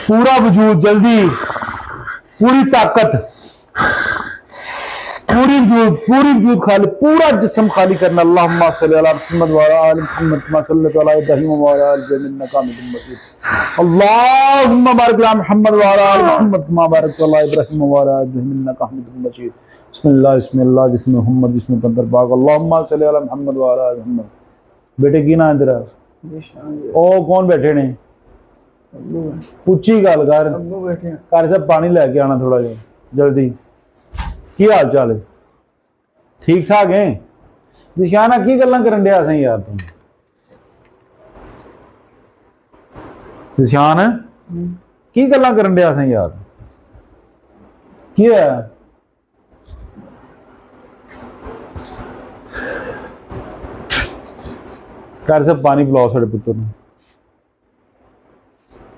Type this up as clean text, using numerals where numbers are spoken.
पूरा वजूद जल्दी, पूरी ताकत, पूरी वजूद खाली, पूरा जिस्म खाली करना। अल्लाहुम्मा सल्ली अला मुहम्मद व अला आलि मुहम्मद कमा सल्लैता अला इब्राहीम व अला आलि इब्राहीम इन्नका हमीदुम मजीद। अल्लाहुम्मा बारिक अला मुहम्मद व अला आलि मुहम्मद कमा बारकता अला इब्राहीम व अला आलि इब्राहीम इन्नका हमीदुम मजीद। बिस्मिल्लाह जिसमें मोहम्मद जिसमें बंदर पाक। अल्लाहुम्मा सल्ली अला मुहम्मद व अला आलि मुहम्मद। बेटे की नाम तेरा? ओ कौन बैठे ने? उच्ची गल कर। घर से पानी लैके आना थोड़ा जा जल्दी। की हाल चाल है? ठीक ठाक है? दिशाना की गल्लां करन दिया असें यार तुम? दिशान की गल्लां करन दिया असें यार? की है? घर से पानी पिलाओ साढ़े पुत्र ने।